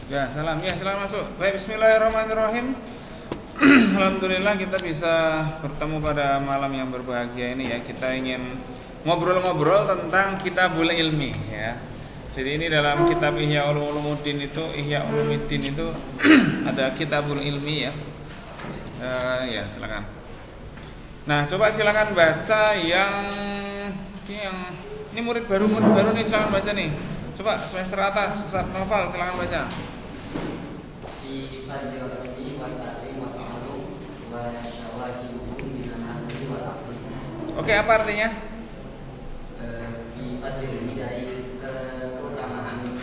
Ya, salam. Ya, silakan masuk. Baik, bismillahirrahmanirrahim. Alhamdulillah kita bisa bertemu pada malam yang berbahagia ini ya. Kita ingin ngobrol-ngobrol tentang Kitabul Ilmi ya. Jadi ini dalam kitab Ihya Ulumuddin itu ada Kitabul Ilmi ya. Ya, silakan. Nah, coba silakan baca yang ini murid baru nih, silakan baca nih. Coba semester atas, Ustaz Noval silakan baca. Oke, apa artinya?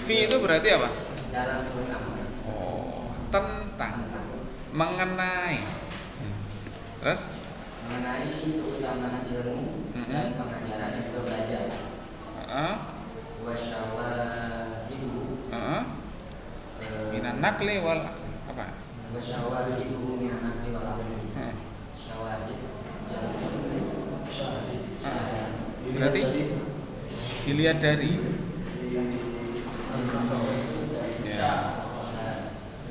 Fi itu berarti apa? Oh, tentang, mengenai. Terus? Mengenai keutamaan ilmu dan pengajaran dan juga belajar. Wasyawahidu. Minan nakli wal apa? Wasyawahidu minan nakli wal aqli. Syawahid. Berarti dilihat dari ya.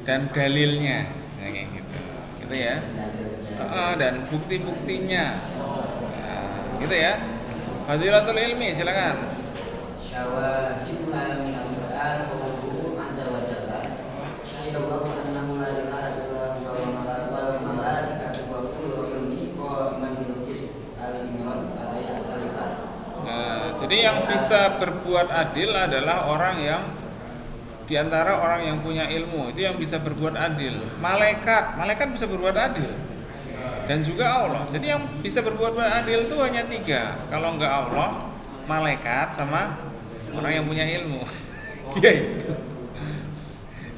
Dan dalilnya kayak gitu ya. Dan bukti-buktinya gitu ya. Fadilatul ilmi silakan. Syawahidul min al-Qur'an qawluhu azza wa jalla syahidallahu annahu la ilaha illallah wal malaikatu wa ulul ilmi qa'iman bil qist al-imran ayat 4. Jadi yang bisa berbuat adil adalah orang yang di antara orang yang punya ilmu, itu yang bisa berbuat adil. Malaikat bisa berbuat adil. Dan juga Allah. Jadi yang bisa berbuat adil itu hanya 3. Kalau enggak Allah, malaikat sama orang yang punya ilmu. Gitu.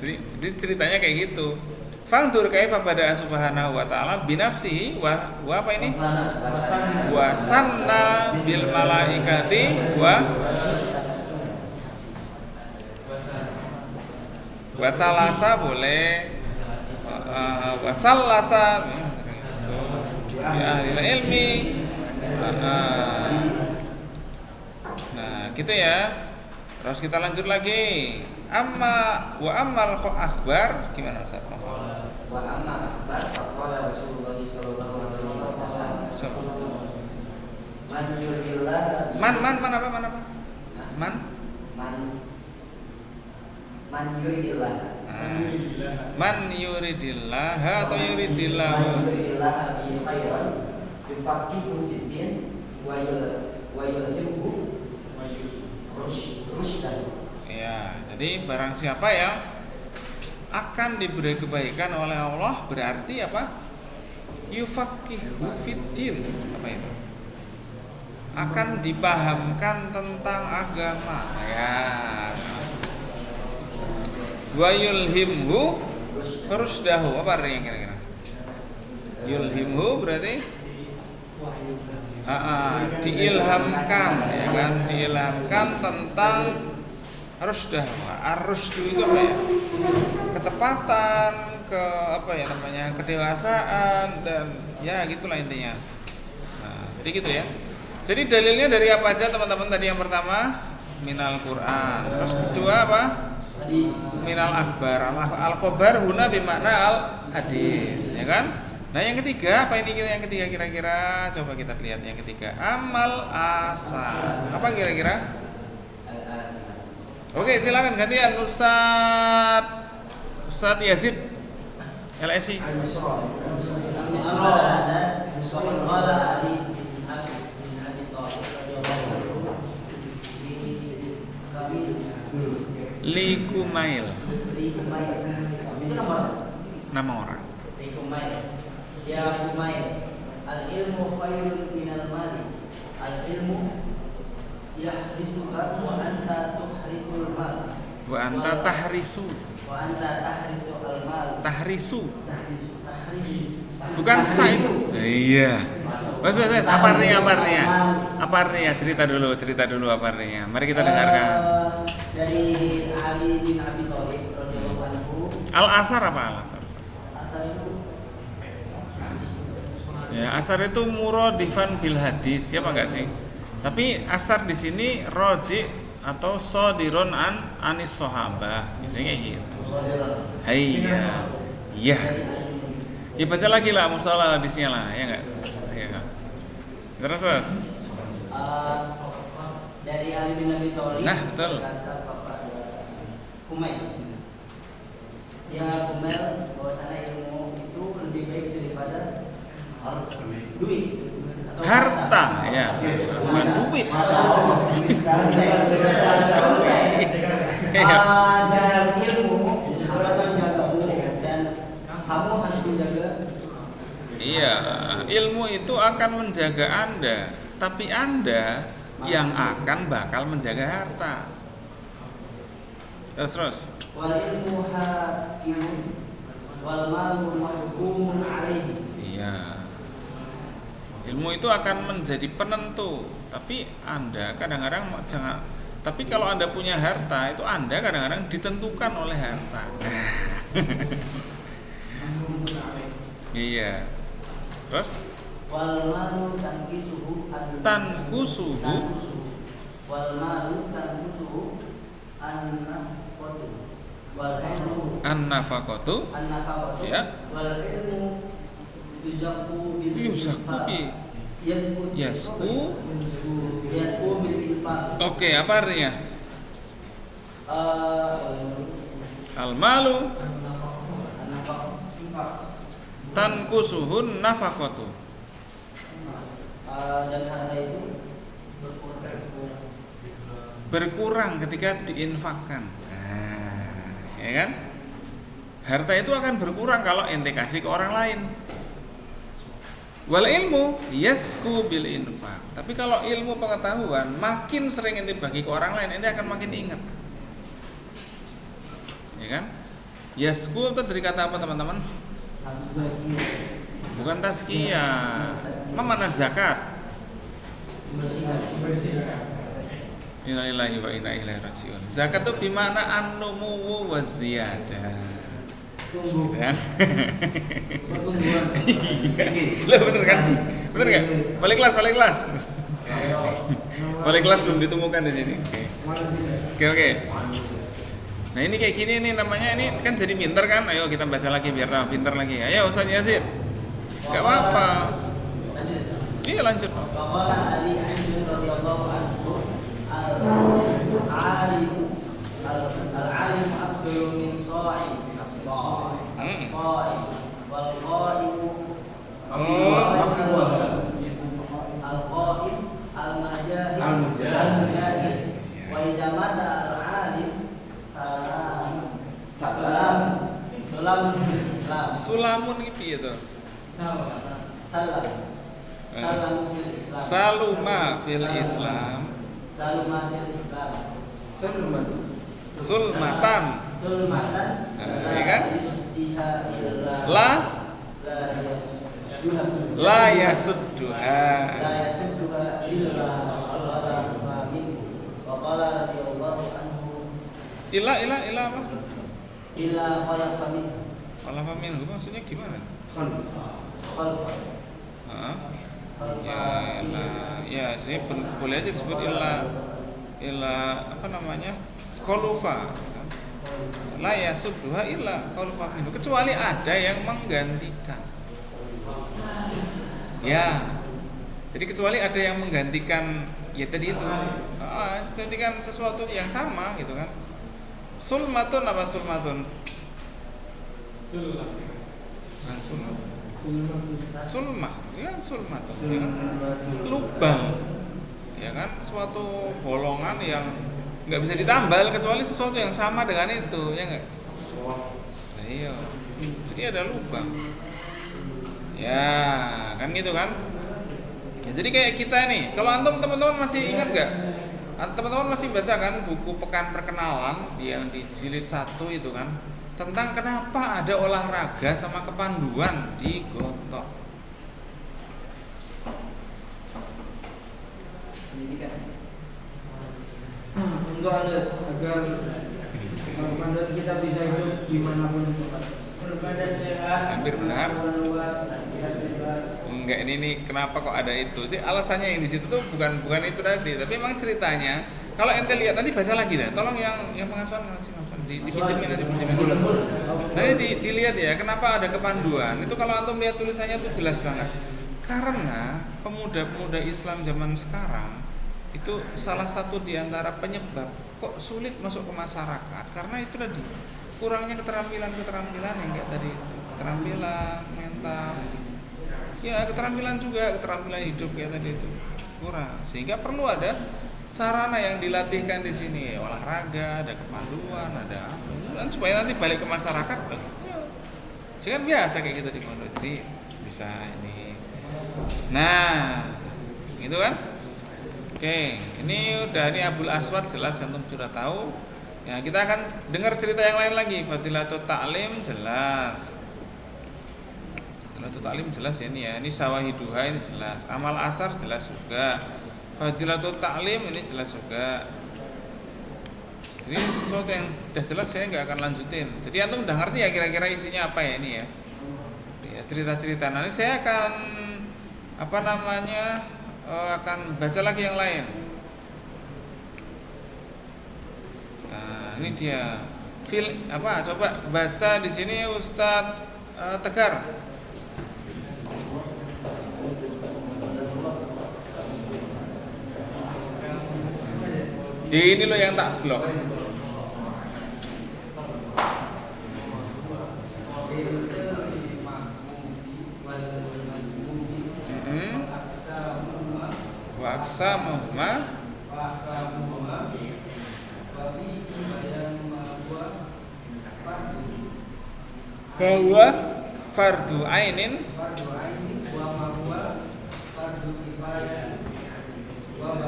Jadi ceritanya kayak gitu. Fangdur kaifa bada subhanahu wa ta'ala binafsihi wa apa ini? Wa sanna bil malaikati wa salasa boleh wa salasa ya ahli ilmi. Nah, gitu ya. Terus kita lanjut lagi. Wa ammal akhbar gimana Ustaz? Wa amma akhbar faqala Rasulullah sallallahu alaihi wasallam man yuridillah man yuridillah man yuridillah atau yuridillahu bi khairan yufaqihu fid din wa yulhimhu rusydan. Ya, jadi barang siapa yang akan diberi kebaikan oleh Allah berarti apa? Yufaqihu fid din. Apa itu? Akan dipahamkan tentang agama. Ya. Wa yulhimhu rusdahu. Apa artinya kira-kira? Yulhimhu berarti diilhamkan, ya kan? Diilhamkan tentang rusdah. Ar-rusdu itu apa ya? Ketepatan, kedewasaan dan ya gitulah intinya. Nah, jadi gitu ya. Jadi dalilnya dari apa aja teman-teman tadi? Yang pertama minal Quran. Terus kedua apa? Minal akhbar. Al-khabar huna bimakna al-hadis, ya kan? Nah, yang ketiga apa ini yang ketiga kira-kira? Coba kita lihat yang ketiga. Amal asar. Apa kira-kira? Oke, silakan gantian Ustaz Yazid LSI. Likumail. Itu Nama orang. Likumail. Ya Kumail. Al-ilmu khairun minal mali. Al-ilmu yahrisuka wa anta tuhrikul mal. Wa anta tahrisu. Wa anta tahrisu al-mal. Tahrisu. Tahris. Bukan sa itu. Iya. Mas, apa artinya? Cerita dulu apa artinya. Mari kita dengarkan. Dari Ali bin Abi Thalib radhiyallahu anhu. Al-asar apa al-asar? Asal itu ya, asar itu muradifan bil hadis, siapa enggak sih? Tapi asar di sini roji atau sodirun anis sohaba, biasanya kayak gitu. Iya, iya. Ya baca lagi lah mustalah hadisnya lah, ya nggak? Ya. Terus. Dari Ali bin Abi Thalib. Nah, betul. Kata kepada Kumail. Ya Kumail, bahwasanya ilmu itu lebih baik daripada duit. Harta, ya. Bukan duit. Sekarang saya jalan ilmu akan menjagamu dan kamu harus menjaga. Iya, ilmu itu akan menjaga Anda, tapi Anda yang akan bakal menjaga harta. Terus. Wal ilmu hakimun wal malu mahkumun alaihi. Iya. Ilmu itu akan menjadi penentu, tapi Anda kadang-kadang jangan. Tapi kalau Anda punya harta, itu Anda kadang-kadang ditentukan oleh harta. Iya. Terus? Wal malu tankusuhu wal malu tankusuhu an-nafaqatu wal ilmu An-nafaqatu ya. Wal ilmu yusaqu bil yasku bil infaq. Oke, apa artinya? Al-malu tankusuhun nafaqatu. Dan harta itu berkurang ketika diinfakkan. Nah, ya kan? Harta itu akan berkurang kalau ente kasih ke orang lain. Wal ilmu yasku bil infak. Tapi kalau ilmu pengetahuan makin sering ente bagi ke orang lain, ente akan makin ingat. Ya kan? Yasku itu dari kata apa teman-teman? Bukan tazkiyah. Mana zakat? Innalillahi wa inna ilaihi raji'un. Zakat itu bimana an-numu wa ziyadah. Ya. Lah bener kan? Bener enggak? Balik kelas. Balik kelas belum ditemukan di sini. Oke. Nah, ini kayak gini nih namanya, ini kan jadi pinter kan? Ayo kita baca lagi biar pinter lagi. Ayo Ustaz Yazid. Enggak apa-apa. Iya lanjut. Faqala Ali radhiyallahu anhu al-alim afdalu min sha'in as-sha'in wal qa'imu al-qa'im al-mujahid wa ijamata al-alim sulamun fil Islam. Sulamun iki piye to? Saluma fil Islam. Sulmatan. Ya kan? La yasudduha illa apa? Illa khalafa min. Khalafa min itu maksudnya gimana? Khalafa. Ya, saya boleh aja disebut illa apa namanya? Khulufa. La yasudduha illa khulufa minhu, kecuali ada yang menggantikan. Ya. Jadi kecuali ada yang menggantikan ya tadi itu. Gantikan sesuatu yang sama gitu kan. Sulmatun apa sulmatun? Sulmah, ya sulmatun, ya kan? Lubang, ya kan? Suatu bolongan yang nggak bisa ditambal kecuali sesuatu yang sama dengan itu, ya nggak? Nah, iya. Jadi ada lubang, ya kan gitu kan? Ya, jadi kayak kita nih, kalau antum teman-teman masih ingat nggak? Teman-teman masih baca kan buku Pekan Perkenalan yang di jilid 1 itu kan? Tentang kenapa ada olahraga sama kepanduan di Gotok. Untuk agar panduan kita bisa hidup dimanapun berbadan sehat, hampir benar. luas, Enggak, ini nih kenapa kok ada itu? Jadi alasannya yang di situ tuh bukan itu tadi, tapi memang ceritanya Kalau ente lihat nanti baca lagi dah. Tolong yang pengasuhan masih dipinjemin aja pinjemin. Nanti dilihat ya, kenapa ada kepanduan. Itu kalau antum lihat tulisannya itu jelas banget. Karena pemuda-pemuda Islam zaman sekarang itu salah satu di antara penyebab kok sulit masuk ke masyarakat karena itu tadi kurangnya keterampilan yang kayak tadi itu. Keterampilan mental. Ya, keterampilan juga, keterampilan hidup kayak tadi itu. Kurang. Sehingga perlu ada sarana yang dilatihkan di sini, olahraga, ada kepanduan, ada apa, supaya nanti balik ke masyarakat. Sih kan biasa kayak gitu di pondok, jadi bisa ini. Nah, gitu kan? Oke, ini Abul Aswad jelas antum sudah tahu. Ya, kita akan dengar cerita yang lain lagi. Fadilatut Ta'lim jelas. Fadilatut Ta'lim jelas ya ini ya. Ini Sawahiduha ini jelas. Amal Asar jelas juga. Fadilatul Ta'lim ini jelas juga. Jadi sesuatu yang sudah jelas saya nggak akan lanjutin. Jadi antum udah ngerti ya kira-kira isinya apa ya ini ya. Ya cerita-cerita. Nanti saya akan akan baca lagi yang lain. Nah, ini dia. Coba baca di sini Ustadz Tegar. Ini loh yang tak blok. Waksa Muhammad bahwa fardu ainin wa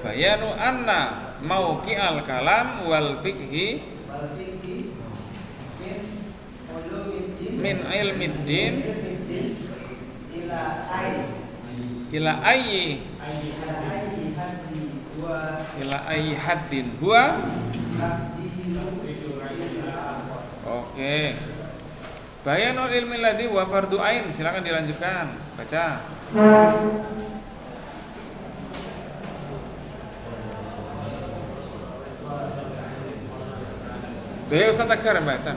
bayanu anna mauqi'al kalam wal fiqhi min ilmiddin ila ayyi haddin huwa. Oke. Bayanul ilmi ladzi wa fardu ain, silakan dilanjutkan baca. Dia Ustaz Tegar baca.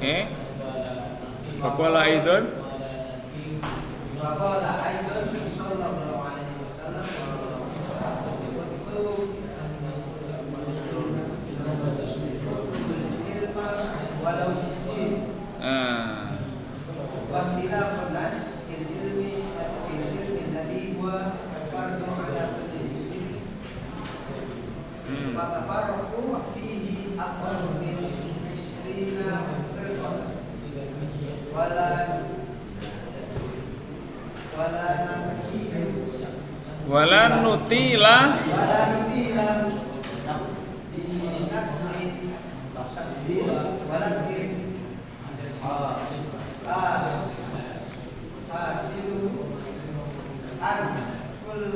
Oke. Waqala aidan wala nutila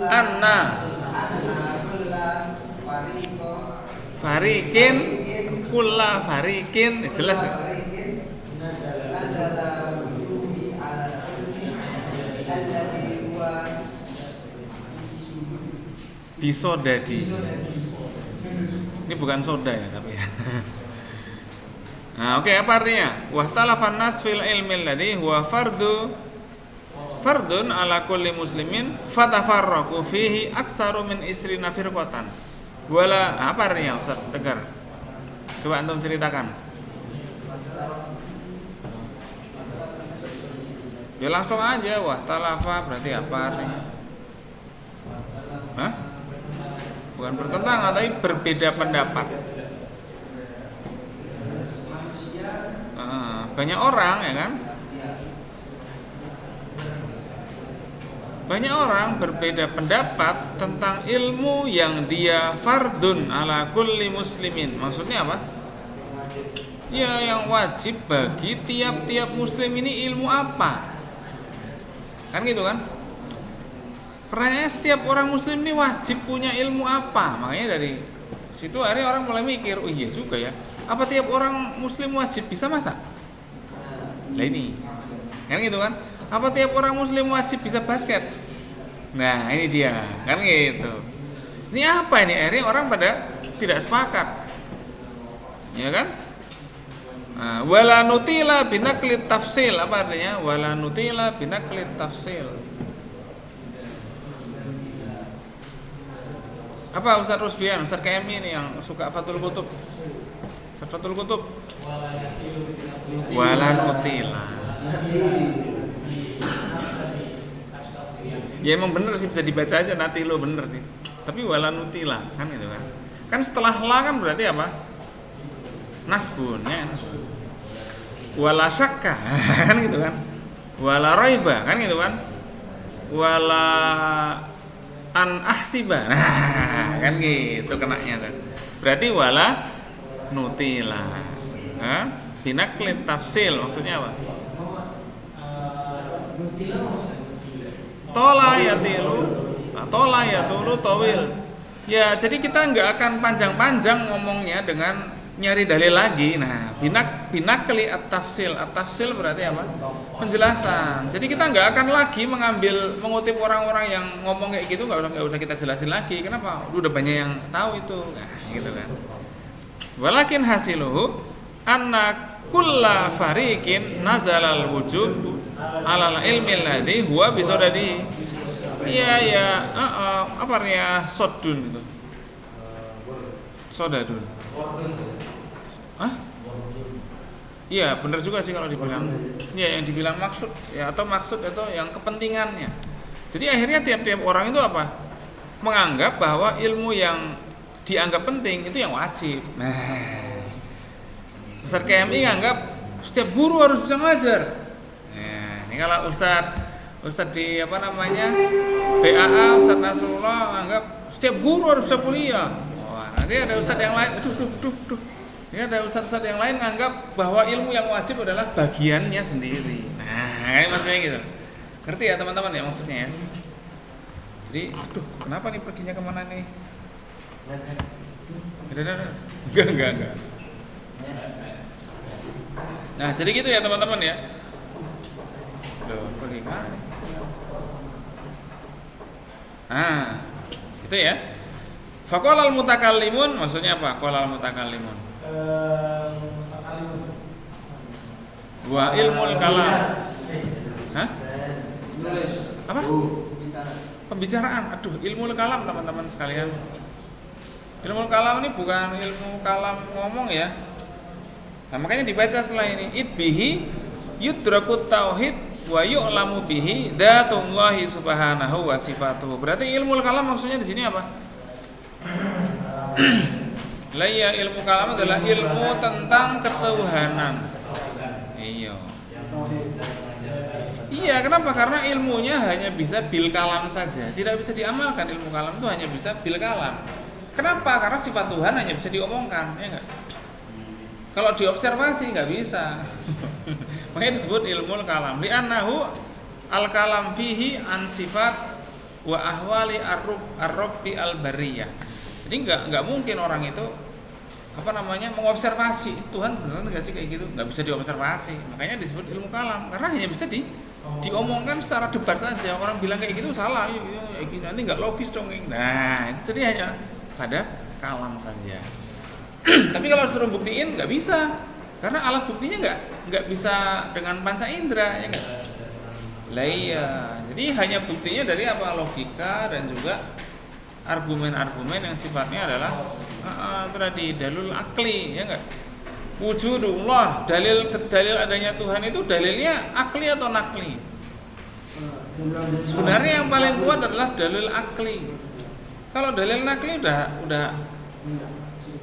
anna farikin kulla farikin jelas ya? Disodadi. Ini bukan soda ya tapi ya. Nah, oke, apa artinya? Wahtalafan nas fil ilmi alladhi huwa fardun ala kulli muslimin fatafarraqu fihi aktsaru min isrina firqatan. Wala apa artinya Ustaz Tegar? Coba antum ceritakan. Ya langsung aja, wahtalafa berarti apa artinya? Hah? Bukan bertentangan tapi berbeda pendapat. Banyak orang ya kan? Banyak orang berbeda pendapat tentang ilmu yang dia fardun ala kulli muslimin. Maksudnya apa? Ya, yang wajib bagi tiap-tiap muslim ini ilmu apa? Kan gitu kan? Pertanyaannya setiap orang muslim ini wajib punya ilmu apa? Makanya dari situ akhirnya orang mulai mikir, oh iya juga ya. Apa tiap orang muslim wajib bisa masak? Lah ini. Kan gitu kan? Apa tiap orang muslim wajib bisa basket? Nah, ini dia. Kan gitu. Ini apa ini? Akhirnya orang pada tidak sepakat. Ya kan? Nah, wala nutila binaklit tafsil. Apa artinya? Wala nutila binaklit tafsil. Apa Ustaz Rusbian, Ustaz KMI ini yang suka Fathul Qutub? Ustaz Fathul Qutub. Wala nutila. Ya emang bener sih, bisa dibaca aja nanti lo bener sih. Tapi wala nutila kan gitu kan. Kan setelah la kan berarti apa? Nasbun ya. Wala syakka kan gitu kan. Wala raiba kan gitu kan. Wala an ahsiba. Nah, kan gitu kenanya tuh. Berarti wala nutila. Hah? Binaklit tafsil maksudnya apa? Tola yatulu tawil. Ya, jadi kita nggak akan panjang-panjang ngomongnya dengan nyari dalil lagi. Nah, binakli at-tafsil. At-tafsil berarti apa? Penjelasan. Jadi kita nggak akan lagi mengutip orang-orang yang ngomong kayak gitu, nggak usah kita jelasin lagi. Kenapa? Udah banyak yang tahu itu. Nah, gitu kan. Walakin hasiluhu anna kulla fariqin nazalal wujub alal ilmi alladhi huwa bisodadi. Iya, apa artinya sodun gitu? Sodadun. Hah? Iya, benar juga sih kalau dibilang. Iya, yang dibilang maksud ya, atau maksud itu yang kepentingannya. Jadi akhirnya tiap-tiap orang itu apa? Menganggap bahwa ilmu yang dianggap penting itu yang wajib. Nah, Ustaz KMI nganggap setiap guru harus bisa ngajar. Nah, ini kalau Ustaz di apa namanya BAA, Ustaz Nasrullah nganggap setiap guru harus bisa kuliah. Wah, nanti ada Ustaz yang lain, ini ada Ustaz yang lain nganggap bahwa ilmu yang wajib adalah bagiannya sendiri. Nah, ini maksudnya gitu. Ngerti ya teman-teman ya maksudnya ya. Jadi, kenapa nih perginya kemana nih? Enggak. Nah, jadi gitu ya teman-teman ya. Loh, pergi mana? Nah, itu ya. Faqala al-mutakallimun maksudnya apa? Qala al-mutakallimun. Wa ilmul kalam. Hah? Apa? Pembicaraan. Aduh, ilmu kalam teman-teman sekalian. Ilmu kalam ini bukan ilmu kalam ngomong ya. Nah, makanya dibaca setelah ini idbihi yudrakut tauhid wa yu'lamu bihi dzatullahi subhanahu wa sifatuhu. Berarti ilmu kalam maksudnya di sini apa? Lah ya, ilmu kalam adalah ilmu tentang ketuhanan. Iya, kenapa? Karena ilmunya hanya bisa bil kalam saja. Tidak bisa diamalkan, ilmu kalam itu hanya bisa bil kalam. Kenapa? Karena sifat Tuhan hanya bisa diomongkan, ya enggak? Kalau diobservasi nggak bisa. Makanya disebut ilmu kalam. Li'annahu al-kalam fihi an sifat wa ahwali ar-rabbi al-bariyah. Jadi nggak mungkin orang itu mengobservasi Tuhan benar nggak sih kayak gitu? Nggak bisa diobservasi. Makanya disebut ilmu kalam karena hanya bisa diomongkan secara debat saja. Orang bilang kayak gitu salah, nanti nggak logis dong. Nah, itu jadi hanya pada kalam saja. Tapi kalau suruh buktiin nggak bisa, karena alat buktinya nggak bisa dengan panca indera, ya nggak? Lah iya, jadi hanya buktinya dari apa? Logika dan juga argumen-argumen yang sifatnya adalah tadi dalil akli, ya nggak? Wujudullah, dalil adanya Tuhan itu dalilnya akli atau nakli? Sebenarnya yang paling kuat adalah dalil akli. Kalau dalil nakli udah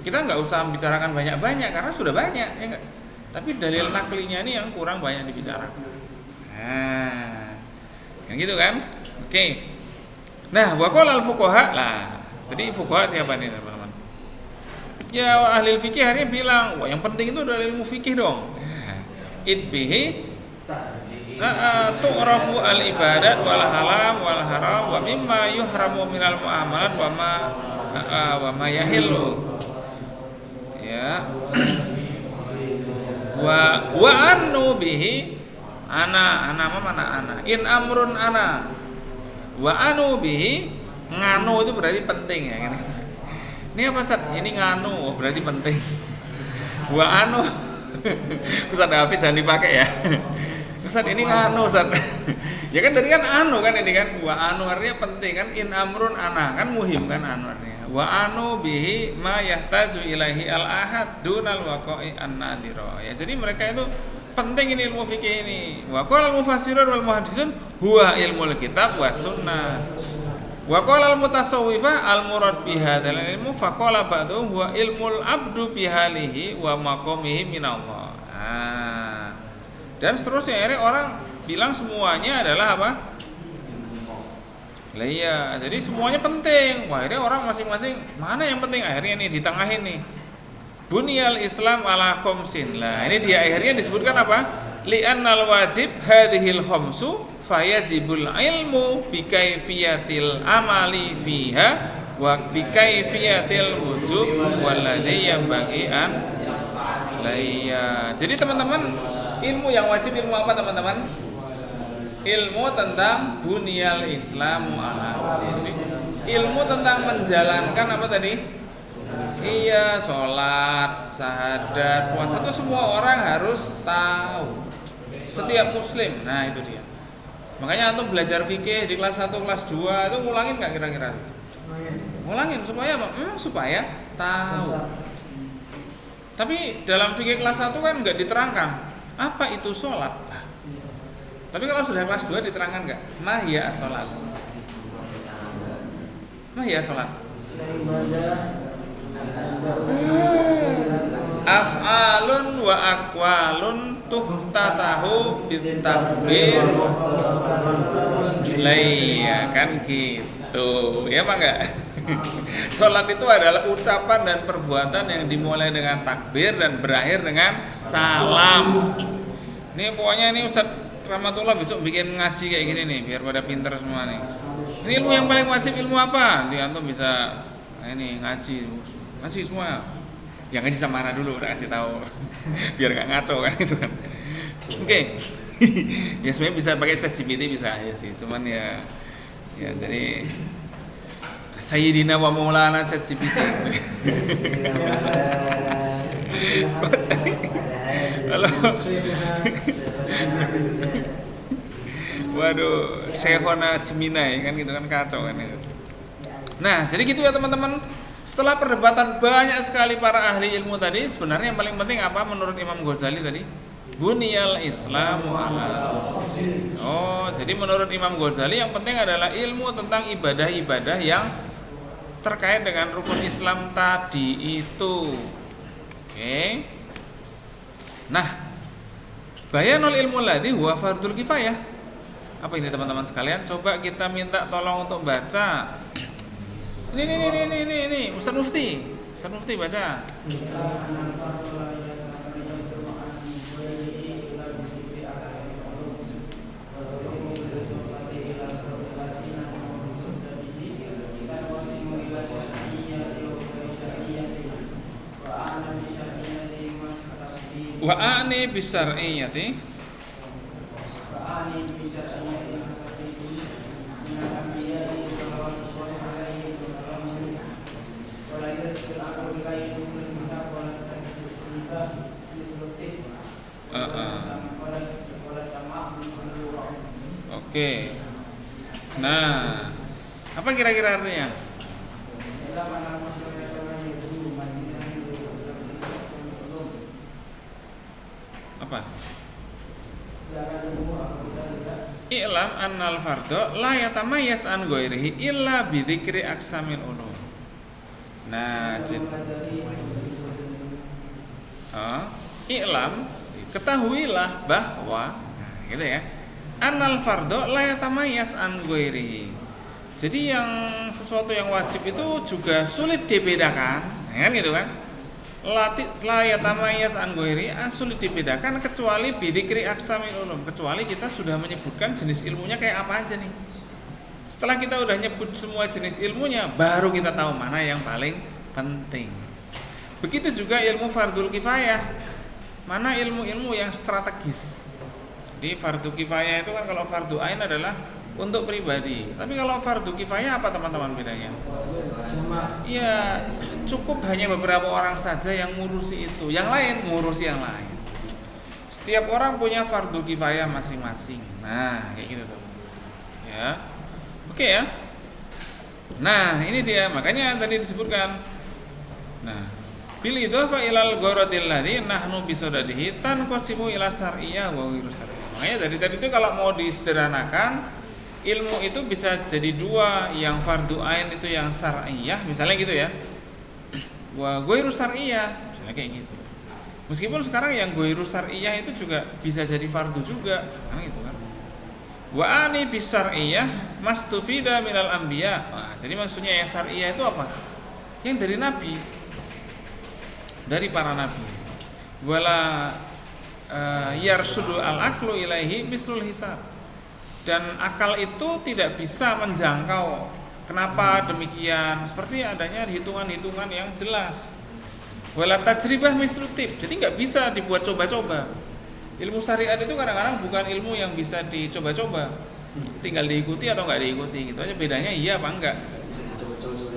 kita nggak usah membicarakan banyak-banyak karena sudah banyak, ya nggak? Tapi dalil naklinya ini yang kurang banyak dibicarakan. Nah, yang gitu kan? Oke. Nah, waqala al-fuqaha lah. Jadi fuqaha siapa nih teman-teman? Ya ahli fikih akhirnya bilang, wah yang penting itu adalah ilmu fikih dong. Idbihi tu'rafu al-ibadat wal halam wal haram wa mimma yuhramu minal muamalat wa ma yahillu. Ya. Wa annu bihi ana mana in amrun ana wa anu bihi nganu itu berarti penting ya kan. Ini apa Ustaz? Ini nganu oh, berarti penting. Wa anu Ustaz Hafid jangan dipakai ya. Ustaz ini nganu Ustaz. Ya kan tadi kan anu kan ini kan wa anu artinya penting kan in amrun ana kan muhim kan anu artinya. Wa anu bihi ma yahtaju ilaihi al ahad dunal waqa'i an-nadira. Ya jadi mereka itu penting ini ilmu fikih ini. Wa qala al mufassirun wal muhaddisun huwa ilmul kitab wa sunnah. Wa qala al mutasawwifah al murad bi hadzal ilmu fa qala ba'dhum huwa ilmul abdu bi halihi wa maqamihi minallah. Nah. Dan seterusnya akhirnya orang bilang semuanya adalah apa? Lah iya, jadi semuanya penting. Wah, akhirnya orang masing-masing mana yang penting akhirnya nih ditengahin nih. Bunyal Islam ala khamsin. Lah, ini dia akhirnya disebutkan apa? Li'annal wajib hadhil khamsu fayajibul ilmu bi kaifiyatil amali fiha wa bi kaifiyatil wujub walladzi yanbaghi an la iya. Jadi teman-teman, ilmu yang wajib ilmu apa teman-teman? Ilmu tentang bunyal Islam ala. Ilmu tentang menjalankan apa tadi? Iya, sholat, syahadat, puasa itu semua orang harus tahu. Setiap muslim. Nah, itu dia. Makanya antum belajar fikih di kelas 1, kelas 2 itu ngulangin enggak kira-kira? Ngulangin supaya apa? Supaya tahu. Tapi dalam fikih kelas 1 kan enggak diterangkan apa itu sholat. Tapi kalau sudah kelas 2 diterangkan enggak? Mahya sholat. Mahya sholat. Af'alun wa aqwalun tuhtatahu bitakbir. Iya kan gitu. Ya apa enggak? Sholat itu adalah ucapan dan perbuatan yang dimulai dengan takbir dan berakhir dengan salam. Ini pokoknya ini Ustaz Rahmatullah besok bikin ngaji kayak gini nih biar pada pinter semua nih. Ini ilmu yang paling wajib ilmu apa? Nanti antum bisa ini ngaji semua. Yang ngaji sama Ana dulu udah kasih tahu. Biar enggak ngaco kan itu kan. Oke. Ya sebenarnya bisa pakai ChatGPT bisa aja sih. Cuman ya jadi Sayyidina wa Maulana ChatGPT. Halo. Waduh, Syekhona Jeminai kan gitu kan kacau kan itu. Nah, jadi gitu ya teman-teman. Setelah perdebatan banyak sekali para ahli ilmu tadi, sebenarnya yang paling penting apa menurut Imam Ghazali tadi? Bunyal Islamu ala. Oh, jadi menurut Imam Ghazali yang penting adalah ilmu tentang ibadah-ibadah yang terkait dengan rukun Islam tadi itu. Oke. Nah, bayanul ilmu ladzi huwa fardul kifayah. Apa ini teman-teman sekalian? Coba kita minta tolong untuk baca. Ini Ustaz Mufti baca. Wa ani bisar'iyati Oke. Nah, apa kira-kira artinya? Apa? I'lam annal fardhu la yatamayyaz an ghairihi illa bi dzikri aqsamil ulum. Nah, i'lam, ketahuilah bahwa gitu ya. Annal fardhu la yatamayyaz an ghairihi. Jadi yang sesuatu yang wajib itu juga sulit dibedakan, kan gitu kan? la yatamayaz an ghairi sulit dibedakan kecuali bidikri aksamil ulum, kecuali kita sudah menyebutkan jenis ilmunya kayak apa aja nih. Setelah kita udah nyebut semua jenis ilmunya, baru kita tahu mana yang paling penting. Begitu juga ilmu fardul kifayah, mana ilmu-ilmu yang strategis. Jadi fardu kifayah itu kan, kalau fardu ain adalah untuk pribadi. Tapi kalau fardu kifayah apa teman-teman bedanya? Ya cukup hanya beberapa orang saja yang ngurusi itu, yang lain ngurusi yang lain. Setiap orang punya fardu kifayah masing-masing. Nah kayak gitu tuh. Ya, oke ya. Nah ini dia, makanya tadi disebutkan. Nah, bil idhofa ilal gharadil ladzi nahnu bisodadihi tanqasimu ila syar'iyyah wa ghairu syar'iyyah. Makanya dari tadi itu kalau mau disederhanakan, ilmu itu bisa jadi dua, yang fardu ain itu yang syar'iyyah, misalnya gitu ya. Wa ghairu syar'iyyah, misalnya kayak gitu. Meskipun sekarang yang ghairu syar'iyyah itu juga bisa jadi fardu juga, kan gitu kan. Wa ani bis syar'iyyah mastufida minal anbiya. Nah, jadi maksudnya yang syar'iyyah itu apa? Yang dari nabi, dari para nabi. Wala yarsudu al-aqlu ilaihi mislul hisab. Dan akal itu tidak bisa menjangkau kenapa demikian, seperti adanya hitungan-hitungan yang jelas. Wala tajribah mislutib, jadi nggak bisa dibuat coba-coba. Ilmu syariat itu kadang-kadang bukan ilmu yang bisa dicoba-coba, tinggal diikuti atau nggak diikuti gitu aja, bedanya iya apa enggak.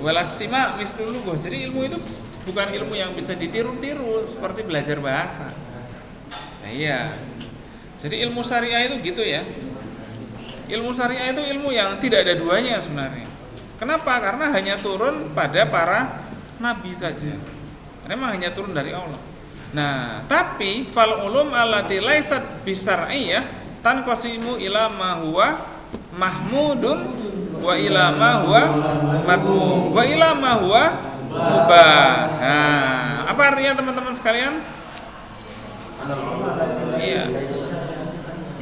Wala sima mislulugoh, jadi ilmu itu bukan ilmu yang bisa ditiru-tiru seperti belajar bahasa. Nah, iya. Jadi ilmu syariah itu gitu ya. Ilmu syariah itu ilmu yang tidak ada duanya sebenarnya. Kenapa? Karena hanya turun pada para nabi saja. Memang hanya turun dari Allah. Nah, tapi fal ulum allati laisat bisar'iyyah tanqasimu ila ma huwa mahmudun wa ila ma huwa mazmum wa ila ma huwa mubah. Nah, apa artinya teman-teman sekalian? Iya.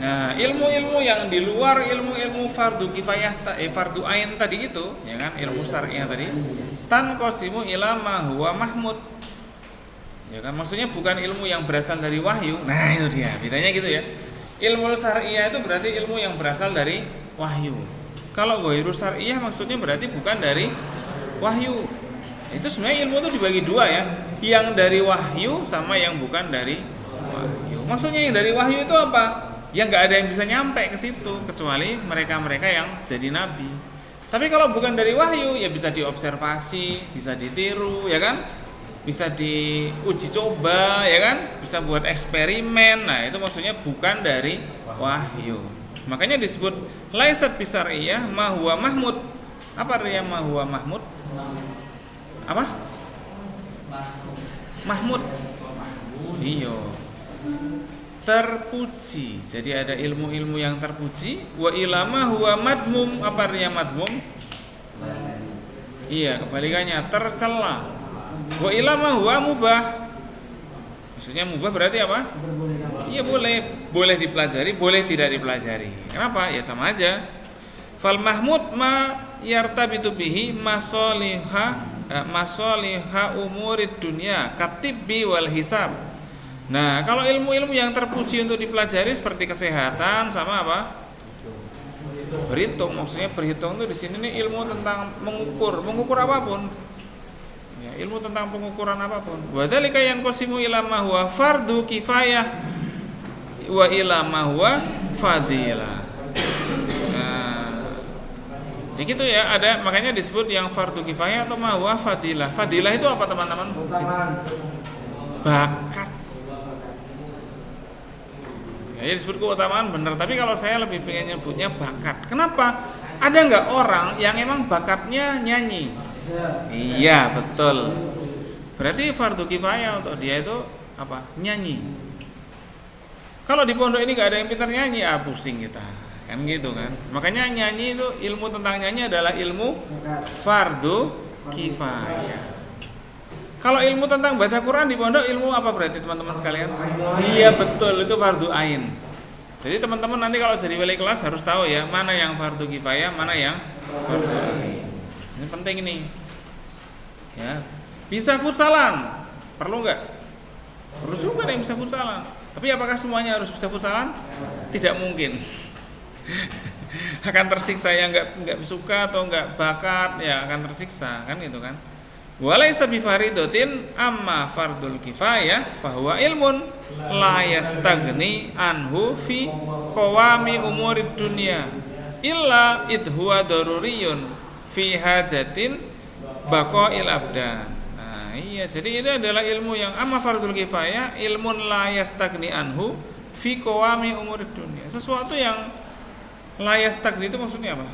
Nah, ilmu-ilmu yang di luar ilmu-ilmu fardu kifayah, fardu ain tadi itu, ya kan, ilmu syar'iyah tadi, tanqasimu ila ma huwa mahmud. Ya kan, maksudnya bukan ilmu yang berasal dari wahyu. Nah, itu dia, bedanya gitu ya. Ilmu syar'iyah itu berarti ilmu yang berasal dari wahyu. Kalau ghairu syar'iyah maksudnya berarti bukan dari wahyu. Itu sebenarnya ilmu itu dibagi dua ya, yang dari wahyu sama yang bukan dari wahyu. Maksudnya yang dari wahyu itu apa? Ya nggak ada yang bisa nyampe ke situ kecuali mereka-mereka yang jadi nabi. Tapi kalau bukan dari wahyu, ya bisa diobservasi, bisa ditiru, ya kan? Bisa diuji coba, ya kan? Bisa buat eksperimen. Nah, itu maksudnya bukan dari wahyu. Makanya disebut laisat bisariyah ma huwa mahmud. Apa artinya ma huwa mahmud? Apa? Mahmud. Iya. Terpuji. Jadi ada ilmu-ilmu yang terpuji. Wa ilama huwa mazmum. Apa artinya mazmum? Iya, kebalikannya tercela. Wa ilama huwa mubah. Maksudnya mubah berarti apa? Iya, boleh dipelajari, boleh tidak dipelajari. Kenapa? Ya sama aja. Fal mahmud ma yartabitu bihi masaliha umurid dunya katibbi wal hisab. Nah, kalau ilmu-ilmu yang terpuji untuk dipelajari seperti kesehatan sama apa? Berhitung. Maksudnya berhitung itu di sini nih ilmu tentang mengukur apapun. Ya, ilmu tentang pengukuran apapun. Wa dzalika yanqasimu ila ma huwa fardu kifayah wa ila ma huwa fadilah. Ya gitu ya, ada makanya disebut yang fardu kifayah atau ma huwa fadilah. Fadilah itu apa teman-teman? Bakat. Ya, disebut keutamaan benar, tapi kalau saya lebih pengen nyebutnya bakat. Kenapa? Ada nggak orang yang emang bakatnya nyanyi? Iya, betul. Berarti fardu kifayah untuk dia itu apa? Nyanyi. Kalau di pondok ini nggak ada yang pintar nyanyi, pusing kita, kan gitu kan? Makanya nyanyi itu, ilmu tentang nyanyi adalah ilmu fardu kifayah. Kalau ilmu tentang baca Quran di pondok, ilmu apa berarti teman-teman sekalian? Iya betul, itu fardu ain. Jadi teman-teman nanti kalau jadi wali kelas harus tahu ya, mana yang fardu kifayah, mana yang fardu ain. Ini penting ini. Ya. Bisa futsalan. Perlu nggak? Perlu juga yang bisa fusalan. Tapi apakah semuanya harus bisa fusalan? Tidak mungkin. Akan tersiksa yang nggak suka atau nggak bakat, ya akan tersiksa, kan gitu kan. Walaysa bifaridatin amma fardul kifayah fahuwa ilmun la yastagni anhu fi qawami umurid dunya illa idhuwa daruriyun fi hajatin baqail abdan. Nah, iya, jadi itu adalah ilmu yang amma fardul kifayah, ilmun la yastagni anhu fi qawami umurid dunya. Sesuatu yang la yastagni itu maksudnya apa?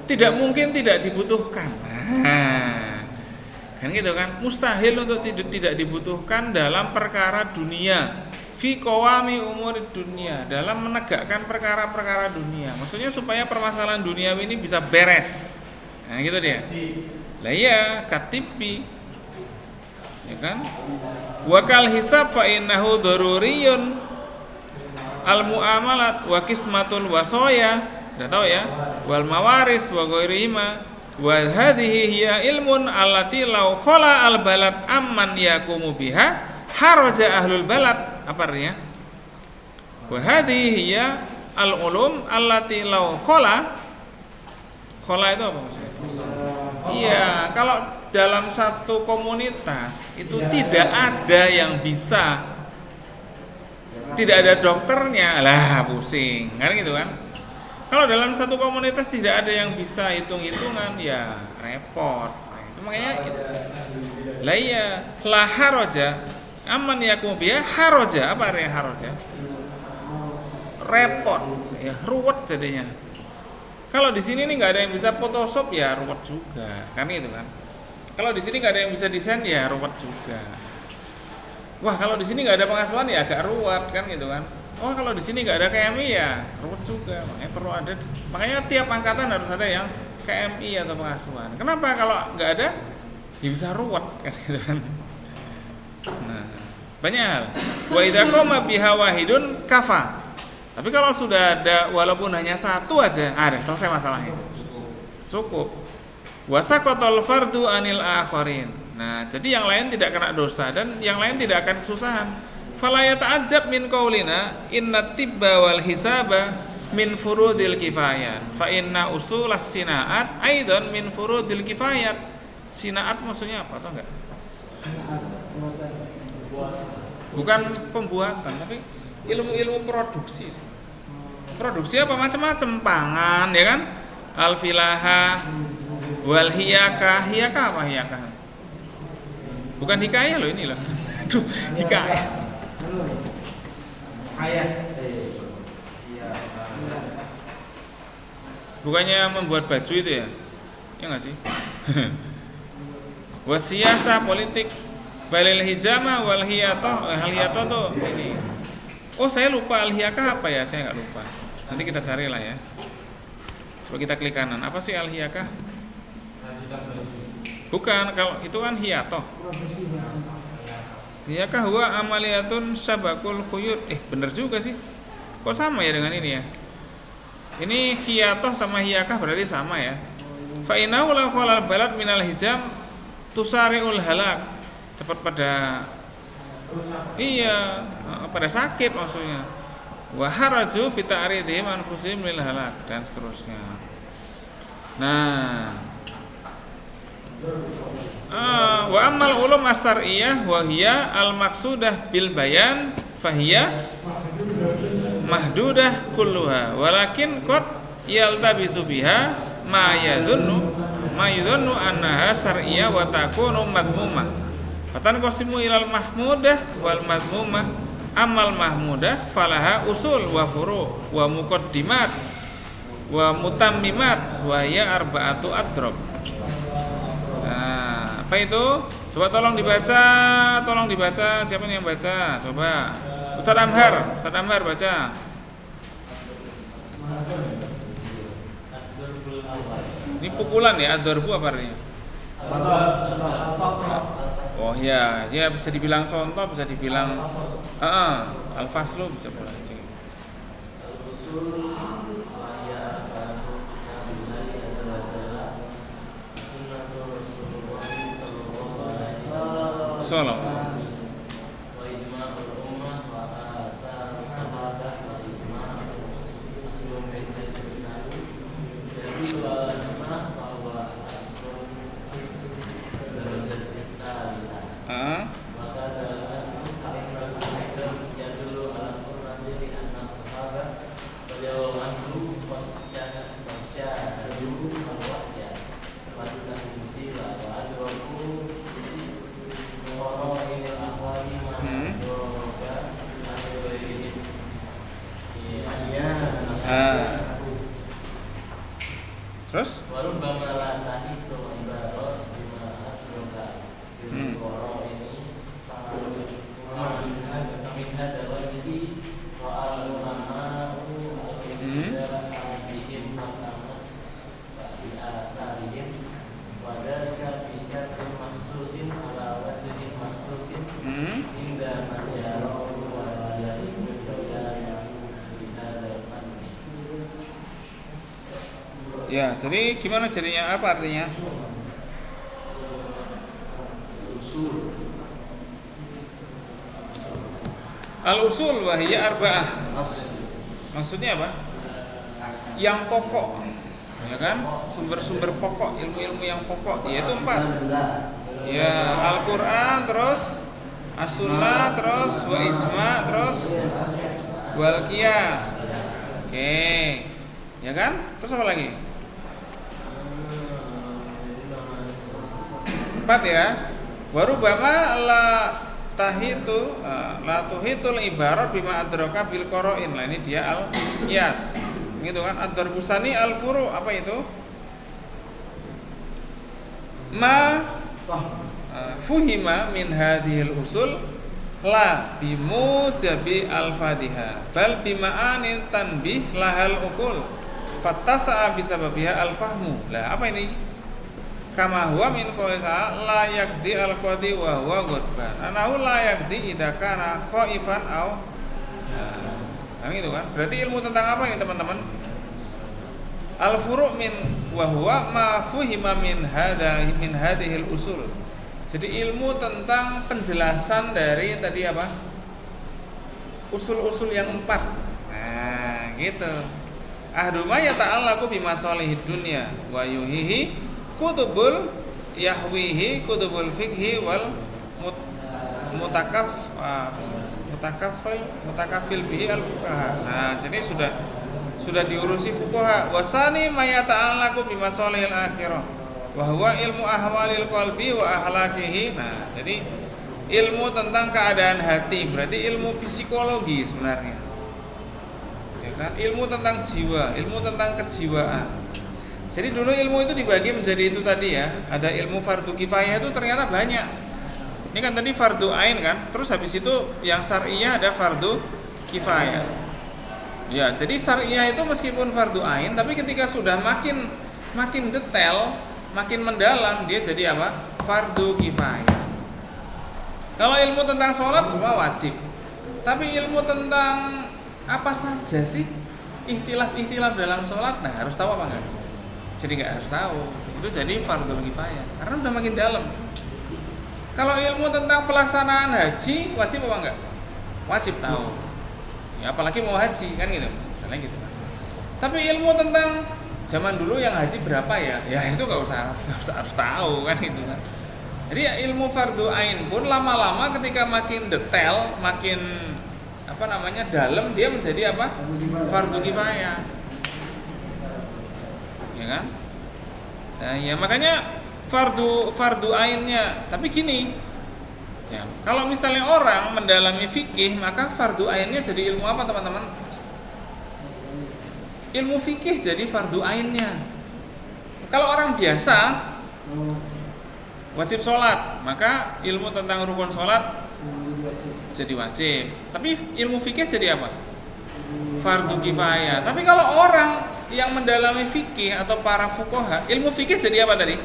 Tidak mungkin tidak dibutuhkan. Nah, kan gitu kan? Mustahil untuk tidak dibutuhkan dalam perkara dunia. Fi qawami umurid dunia, dalam menegakkan perkara-perkara dunia. Maksudnya supaya permasalahan dunia ini bisa beres. Nah, gitu dia. Lah iya, katibi. Ya kan? Wa kal hisab fa innahu daruriyun al muamalat wa qismatul wasaya. Udah tahu ya, wal mawaris wa ghairihima wa hadhihi hiya ilmun allati law qala al balad amman yaqumu biha haraja ahlul balad. Apa artinya? Wa hadhihi hiya al ulum allati law qala itu apa maksudnya? Iya, kalau dalam satu komunitas itu tidak ada yang bisa, tidak ada dokternya, lah pusing, kan gitu kan? Kalau dalam satu komunitas tidak ada yang bisa hitung-hitungan, ya repot. Nah, itu makanya lah iya, la haraja aman yakum biha haraja. Apa artinya haraja? Repot, ya ruwet jadinya. Kalau di sini nih nggak ada yang bisa Photoshop, ya ruwet juga, kan itu kan. Kalau di sini nggak ada yang bisa desain, ya ruwet juga. Wah, kalau di sini nggak ada pengasuhan, ya agak ruwet, kan gitu kan. Oh, kalau di sini nggak ada KMI, ya ruwet juga. Makanya perlu ada. Makanya tiap angkatan harus ada yang KMI atau pengasuhan. Kenapa? Kalau nggak ada, ya bisa ruwet, kan gitu kan. Nah, banyak hal. Wa idza qama biha wahidun kafa. Tapi kalau sudah ada walaupun hanya satu aja, ada selesai masalahnya. Cukup. Wa saqatal fardu anil akharin. Nah, jadi yang lain tidak kena dosa dan yang lain tidak akan kesusahan. Fala yata'ajjab min qaulina inna tibba wal hisaba min furudil kifayat fa inna usulas sinaat aidan min furudil kifayat. Sinaat maksudnya apa, tahu enggak? Bukan pembuatan, tapi ilmu-ilmu produksi. Produksi apa macam-macam, pangan, ya kan? Al-filaha wal hiyakah. Hiyakah apa hiyakah? Bukan hikayah loh ini loh. Aduh, hikayah. Bukannya membuat baju itu ya? Ya nggak sih? Wasiyasa politik balil hijama wal hiyatoh. Hal hiyatoh tuh ini. Oh, saya lupa al-hiyakah apa ya? Saya nggak lupa. Nanti kita cari lah ya. Coba kita klik kanan. Apa sih al-hiyakah? Bukan, kalau itu kan hiyatoh. Hiyakah huwa amaliyatun sabakul khuyut. Bener juga sih. Kok sama ya dengan ini ya? Ini hiyatoh sama hiyakah berarti sama ya. Fa innahu la qalal balad minal hijam tusariul halak. Cepat pada pada sakit maksudnya. Wa haraju bi ta'ridihim anfusihim lil halak dan seterusnya. Nah, wa ammal ulum as-sar'iyah wa hiya al-maqsudah bil bayan fahiya mahdudah kulluha walakin qad yaltabisu biha ma yadunnu annaha sar'iyah wa takunu madmumah fatan qasimu ilal mahmudah wal madmumah amal mahmudah falaha usul wa furu wa muqaddimat wa mutammimat wa hiya arba'atu adrob. Apa itu? Coba tolong dibaca. Siapa nih yang baca? Coba. Ustaz Amhar baca. Ini pukulan ya, ad-darbu apa artinya? Oh ya, ya bisa dibilang contoh, bisa dibilang al-faslu bisa boleh. Salam. Wa ijma'ul ummah wa athar sahabat wa ijma' aslun min sunnah. Jadi dua sunnah bahwa aslun derajat bisa. Maka dalam aslun kalimat itu dulu ala sunnah jadi anak sahabat beliau anhu maksya dulu bahwa ya patutan sila wa adroku orang ini ahwali mana doga ada ini Terus? baru bamalan itu ibarat lima doga orang ini kami ada wajib wa al-ulama bikin makamas di asarihim wadalika fisyatin maksusin ala wajibin maksusin indah manjaro wa yalimu doya bihadal fanni. Ya, jadi gimana jadinya? Apa artinya? Al-usul wahiyya arba'ah. Maksudnya apa? Yang pokok, ya kan? Sumber-sumber pokok, ilmu-ilmu yang pokok, yaitu 4. Ya, Al-Qur'an, terus As-Sunnah, terus wa ijma', terus wal qiyas. Oke. Ya kan? Terus apa lagi? 4 ya. Warubama la tuhitul ibarat bima adraka bil qara'in. Nah, ini dia al-qiyas. Gitu kan? Ad-darbusani al-furu, apa itu? Ma fuhima min hadhil usul la bimujabi al-fatiha bal bima'anin tanbih lahal ukul fattasa'a bisababiha al-fahmu. Lah, apa ini? Kama huwa min qawisa la yakdi al-qadi wa huwa ghadban anahu la yakdi idza kana khaifan aw gitu kan. Berarti ilmu tentang apa ini teman-teman? Al-furu' min wa huwa ma fuhima min hadhil usul. Jadi ilmu tentang penjelasan dari tadi apa? Usul-usul yang 4. Nah, gitu. Ahduma yata'allaqu bima salihid dunya wa yuhihi kutubul yahwihi kutubul fikhi wal mutakafil bihi al fuqaha. Nah, jadi sudah diurusi fuqaha. Wasani mayata'allaqu bima salihil akhirah wa huwa ilmu ahwalil qalbi wa ahlakihi. Nah, jadi ilmu tentang keadaan hati, berarti ilmu psikologi sebenarnya. Ya kan? Ilmu tentang jiwa, ilmu tentang kejiwaan. Jadi dulu ilmu itu dibagi menjadi itu tadi ya. Ada ilmu fardu kifayah itu ternyata banyak. Ini kan tadi fardu ain kan. Terus habis itu yang syar'iyah ada fardu kifayah. Ya, jadi syar'iyah itu meskipun fardu ain, tapi ketika sudah makin detail, makin mendalam, dia jadi apa? Fardu kifayah. Kalau ilmu tentang sholat semua wajib. Tapi ilmu tentang apa saja sih? Ikhtilaf dalam sholat, nah harus tahu apa enggak? Jadi nggak harus tahu, itu jadi fardu kifayah karena udah makin dalam. Kalau ilmu tentang pelaksanaan haji wajib apa enggak? Wajib tahu. Ya, apalagi mau haji kan gitu, misalnya gitu kan. Tapi ilmu tentang zaman dulu yang haji berapa ya? Ya itu nggak usah harus tahu kan gitu kan. Jadi ya, ilmu fardu ain pun lama-lama ketika makin detail, makin dalam, dia menjadi apa? Fardu kifayah. Ya kan? Nah, ya makanya fardu ainnya. Tapi gini, ya, kalau misalnya orang mendalami fikih, maka fardu ainnya jadi ilmu apa teman-teman? Ilmu fikih jadi fardu ainnya. Kalau orang biasa wajib sholat, maka ilmu tentang rukun sholat jadi wajib. Tapi ilmu fikih jadi apa? Fardu kifayah. Tapi kalau orang yang mendalami fikih atau para fuqaha, ilmu fikih jadi apa tadi?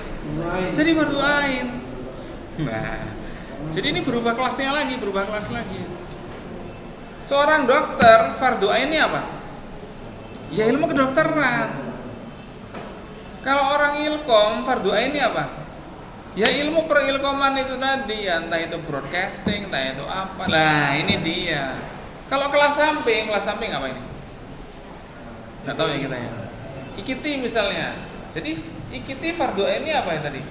Jadi fardu ain. Nah, jadi ini berubah kelas lagi. Seorang dokter, fardu ainnya apa? Ya ilmu kedokteran. Kalau orang ilkom, fardu ainnya apa? Ya ilmu perilkoman itu tadi, ya, entah itu broadcasting, entah itu apa. Nah ini dia. Kalau kelas samping apa ini? Nggak tahu ya kita ya. Ikiti misalnya. Jadi ikiti fardu ini apa ya tadi?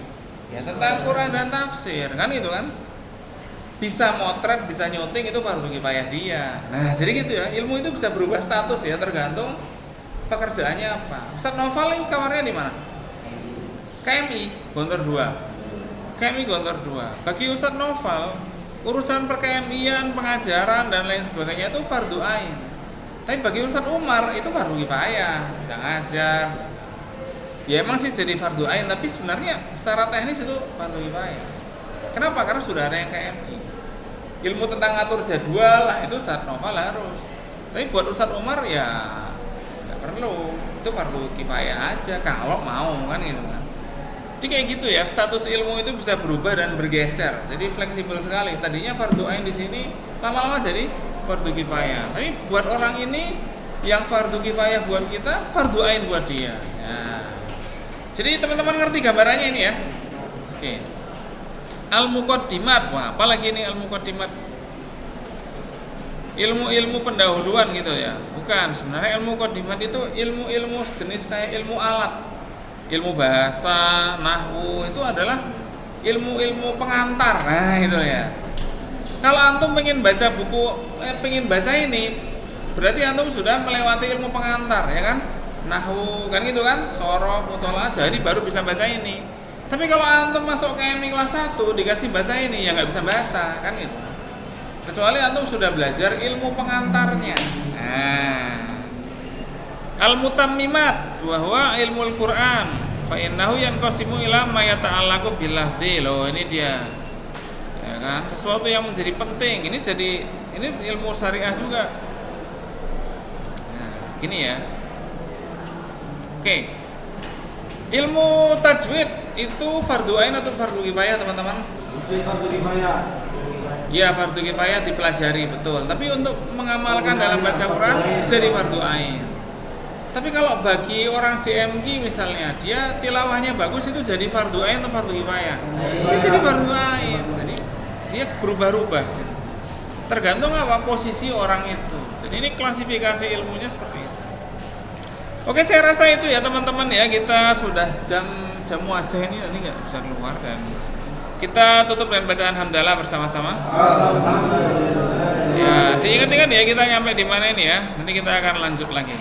Ya tentang Quran dan tafsir, kan itu kan? Bisa motret, bisa nyuting itu fardu kifayah dia. Nah jadi gitu ya. Ilmu itu bisa berubah status ya, tergantung pekerjaannya apa. Ustaz Noval ini kamarnya di mana? KMI Gontor 2. KMI Gontor 2. Bagi Ustaz Noval, urusan per-KMI-an, pengajaran dan lain sebagainya itu fardu ain. Tapi bagi Ustaz Umar itu fardu kifayah, bisa ngajar. Ya emang sih jadi fardu ain, tapi sebenarnya secara teknis itu fardu kifayah. Kenapa? Karena sudah ada yang KMI. Ilmu tentang ngatur jadwal, nah itu Ustaz Noval harus. Tapi buat Ustaz Umar ya nggak perlu. Itu fardu kifayah aja kalau mau kan gitu kan. Jadi kayak gitu ya, status ilmu itu bisa berubah dan bergeser. Jadi fleksibel sekali. Tadinya fardu ain di sini lama-lama jadi fardu kifayah. Tapi buat orang ini yang fardu kifayah buat kita, fardu ain buat dia. Nah. Jadi teman-teman ngerti gambarannya ini ya. Oke. Al-Muqaddimat. Wah, apalagi ini Al-Muqaddimat? Ilmu-ilmu pendahuluan gitu ya. Bukan, sebenarnya Al-Muqaddimat itu ilmu-ilmu sejenis kayak ilmu alat. Ilmu bahasa, nahwu itu adalah ilmu-ilmu pengantar. Nah, itu ya. Kalau antum pengen baca buku, pengen baca ini, berarti antum sudah melewati ilmu pengantar, ya kan? Nahwu, kan gitu kan? Sorof, mutolah, jadi baru bisa baca ini. Tapi kalau antum masuk KMI kelas 1 dikasih baca ini, ya nggak bisa baca, kan gitu. Kecuali antum sudah belajar ilmu pengantarnya. Nah, Al-Mutammimat wa huwa ilmul Quran fa innahu yanqasimu ila ma yata'allaqu bil lafzi. Loh, ini dia. Ya kan? Sesuatu yang menjadi penting. Ini ilmu syariah juga. Nah, gini ya. Oke. Ilmu tajwid itu fardu ain atau fardu kifayah, teman-teman? Fardu kifayah. Ya, fardu kifayah dipelajari, betul. Tapi untuk mengamalkan dalam baca Quran jadi fardu ain. Tapi kalau bagi orang JMG misalnya, dia tilawahnya bagus itu jadi fardu ain atau fardu kifayah? Ini jadi fardu ain. Jadi dia berubah-ubah. Tergantung apa posisi orang itu. Jadi ini klasifikasi ilmunya seperti itu. Oke, saya rasa itu ya teman-teman ya. Kita sudah jam wajah ini nanti nggak bisa keluar, dan kita tutup dengan bacaan hamdalah bersama-sama. Ya, diingat-ingat ya kita nyampe di mana ini ya. Nanti kita akan lanjut lagi.